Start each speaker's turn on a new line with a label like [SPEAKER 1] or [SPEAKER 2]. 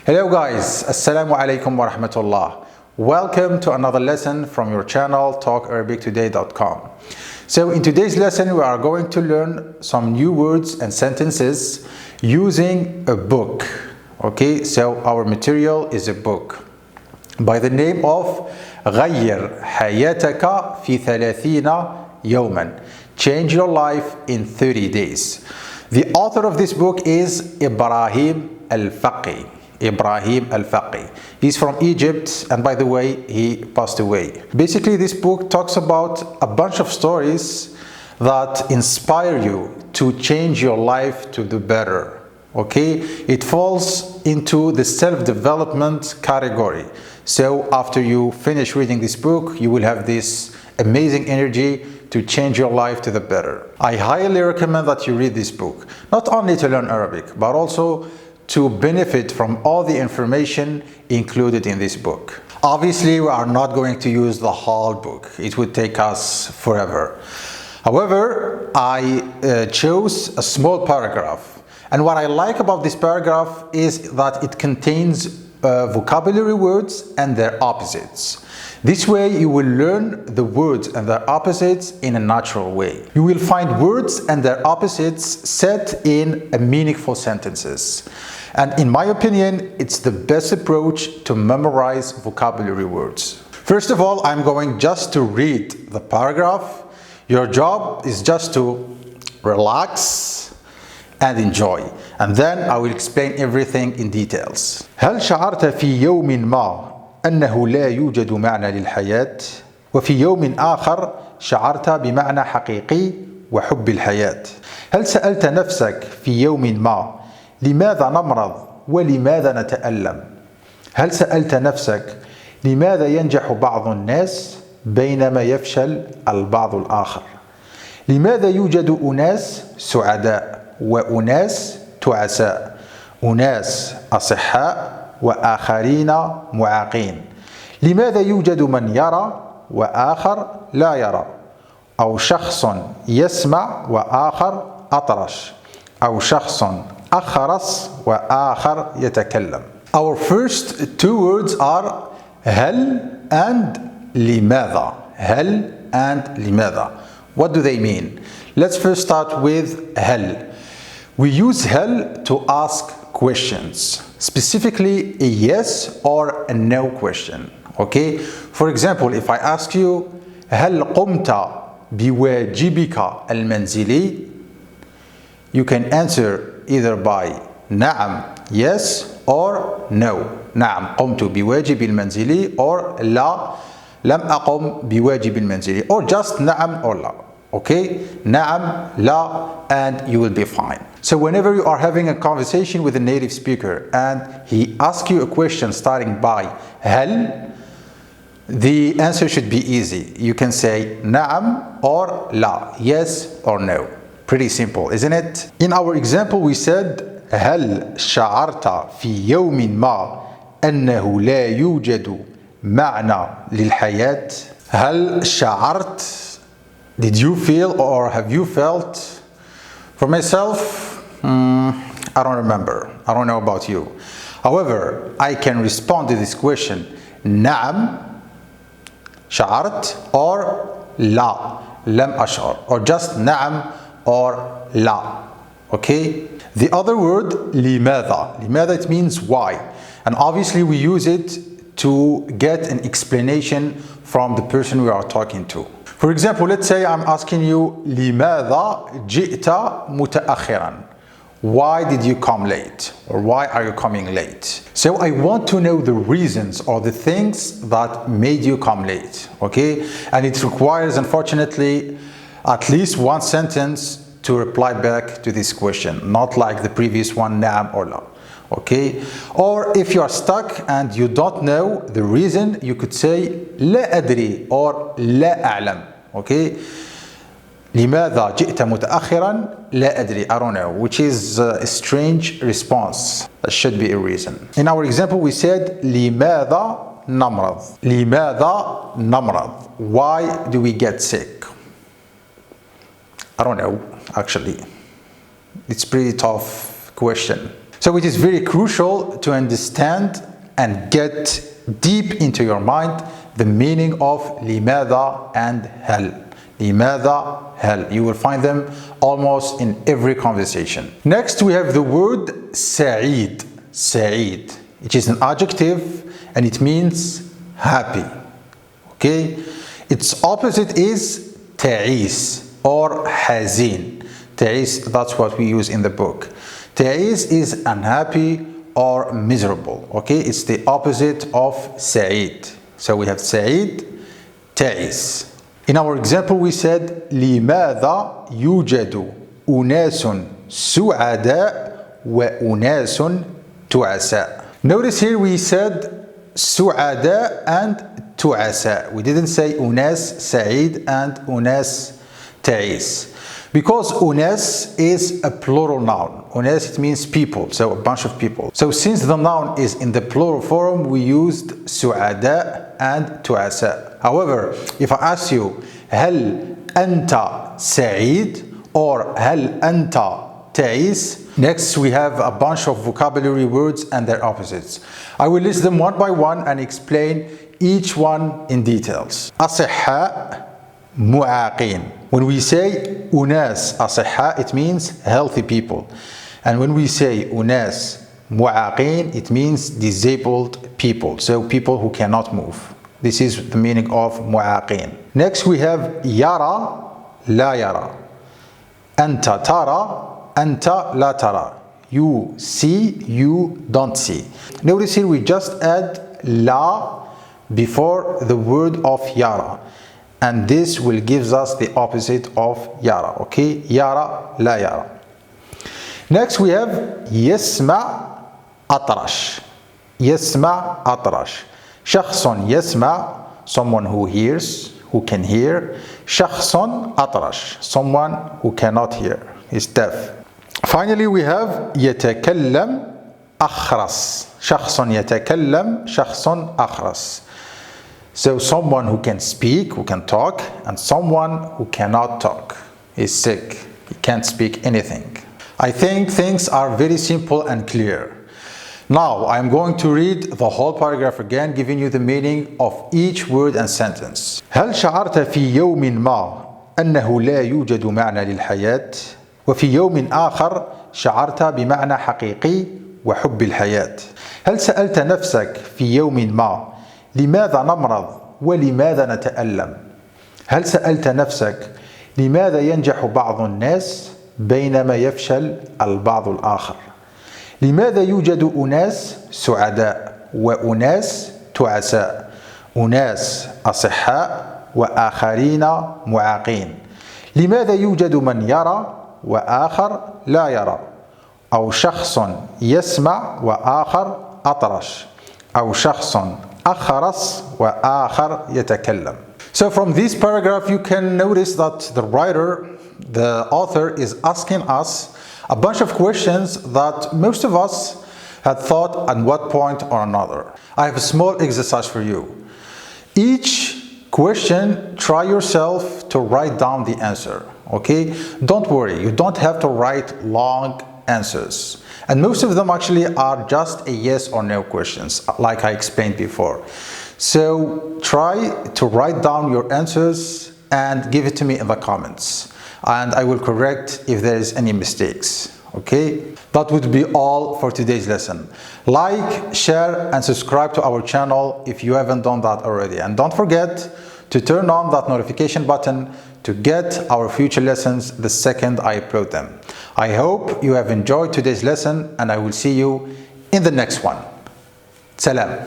[SPEAKER 1] Hello guys, Assalamu alaikum wa rahmatullah. Welcome to another lesson from your channel talkarabictoday.com. So in today's lesson we are going to learn some new words and sentences using a book. Okay, so our material is a book by the name of غير حياتك في 30 يوما. Change your life in 30 days. The author of this book is Ibrahim Al-Faqi. Ibrahim Al-Faqi. He's from Egypt, and by the way, he passed away. Basically, this book talks about a bunch of stories that inspire you to change your life to do better. Okay, it falls into the self-development category. So after you finish reading this book, you will have this amazing energy to change your life to the better. I highly recommend that you read this book, not only to learn Arabic, but also to benefit from all the information included in this book. Obviously, we are not going to use the whole book. It would take us forever. However, I chose a small paragraph. And what I like about this paragraph is that it contains vocabulary words and their opposites. This way you will learn the words and their opposites in a natural way. You will find words and their opposites set in meaningful sentences. And in my opinion, it's the best approach to memorize vocabulary words. First of all, I'm going just to read the paragraph. Your job is just to relax and enjoy. And then I will explain everything in details. هل شعرت في يوم ما أنه لا يوجد معنى للحياة؟ وفي يوم آخر شعرت بمعنى حقيقي وحب الحياة. هل سألت نفسك في يوم ما لماذا نمرض ولماذا نتألم؟ هل سألت نفسك لماذا ينجح بعض الناس بينما يفشل البعض الآخر؟ لماذا يوجد أناس سعداء وأناس تعساء؟ أناس أصحاء وآخرين معاقين؟ لماذا يوجد من يرى وآخر لا يرى؟ أو شخص يسمع وآخر أطرش؟ أو شخص أخرس وآخر يتكلم. Our first two words are هل and لماذا. هل and لماذا. What do they mean? Let's first start with هل. We use هل to ask questions, specifically a yes or a no question. Okay? For example, if I ask you هل قمت بواجبك المنزلي? You can answer either by نعم yes or no. نعم قمت بواجبي المنزلي or لا لم أقم بواجبي المنزلي, or just نعم or لا. Okay? نعم, لا, and you will be fine. So whenever you are having a conversation with a native speaker and he asks you a question starting by هل, the answer should be easy. You can say نعم or لا, yes or no. Pretty simple, isn't it? In our example we said هل شعرت في يوم ما أنه لا يوجد معنى للحياة؟ هل شعرت? Did you feel or have you felt? For myself, I don't remember. I don't know about you. However, I can respond to this question نعم شعرت or لا لم أشعر, or just نعم or لا. Okay? The other word لماذا. لماذا, it means why. And obviously we use it to get an explanation from the person we are talking to. For example, let's say I'm asking you لماذا جئت متأخرا? Why did you come late? Or why are you coming late? So I want to know the reasons or the things that made you come late. Okay? And it requires, unfortunately, at least one sentence to reply back to this question, not like the previous one, نعم or لا. Okay? Or if you are stuck and you don't know the reason, you could say لا أدري or لا أعلم. Okay? لماذا جئت متأخرا؟ لا أدري, I don't know, which is a strange response. That should be a reason. In our example we said لماذا نمرض. لماذا نمرض. Why do we get sick? I don't know, actually. It's pretty tough question. So it is very crucial to understand and get deep into your mind the meaning of لماذا and هل. لماذا, هل. You will find them almost in every conversation. Next we have the word سعيد. سعيد. It is an adjective and it means happy. Okay? Its opposite is تعيس or حزين. تعيس, that's what we use in the book. تعيس is unhappy or miserable. Okay? It's the opposite of سعيد. So we have سعيد, تعيس. In our example we said لماذا يوجد أناس سعداء وأناس تعساء. Notice here we said سعداء and تعساء. We didn't say أناس سعيد and أناس تعيس. Because أناس is a plural noun. أناس, it means people, so a bunch of people. So since the noun is in the plural form, we used سعداء and تعساء. However, if I ask you هل أنت سعيد or هل أنت تعيس, next we have a bunch of vocabulary words and their opposites. I will list them one by one and explain each one in details. أصحاء معاقين. When we say أناس أصحاء, it means healthy people. And when we say أناس معاقين, it means disabled people. So people who cannot move. This is the meaning of معاقين. Next we have يرى لا يرى. أنت ترى أنت لا ترى. You see, you don't see. Notice here we just add لا before the word of يرى. And this will give us the opposite of يرى. Okay? يرى لا يرى. Next we have يسمع أطرش. يسمع أطرش. شخص يسمع, someone who hears, who can hear. شخص أطرش, someone who cannot hear, is deaf. Finally we have يتكلم أخرس. شخص يتكلم, شخص أخرس. So someone who can speak, who can talk, and someone who cannot talk, is sick. He can't speak anything. I think things are very simple and clear. Now I'm going to read the whole paragraph again, giving you the meaning of each word and sentence. هل شعرت في يوم ما أنه لا يوجد معنى للحياة؟ وفي يوم آخر شعرت بمعنى حقيقي وحب الحياة. هل سألت نفسك في يوم ما لماذا نمرض ولماذا نتألم؟ هل سألت نفسك لماذا ينجح بعض الناس بينما يفشل البعض الآخر؟ لماذا يوجد أناس سعداء وأناس تعساء؟ أناس أصحاء وآخرين معاقين. لماذا يوجد من يرى وآخر لا يرى؟ أو شخص يسمع وآخر أطرش. أو شخص أخرس وآخر يتكلم. So from this paragraph you can notice that the writer, the author, is asking us a bunch of questions that most of us had thought at one point or another. I have a small exercise for you. Each question, try yourself to write down the answer. Okay? Don't worry, you don't have to write long answers. And most of them actually are just a yes or no questions, like I explained before. So try to write down your answers and give it to me in the comments. And I will correct if there is any mistakes. Okay? That would be all for today's lesson. Like, share, and subscribe to our channel if you haven't done that already. And don't forget to turn on that notification button to get our future lessons the second I upload them. I hope you have enjoyed today's lesson and I will see you in the next one. Salam.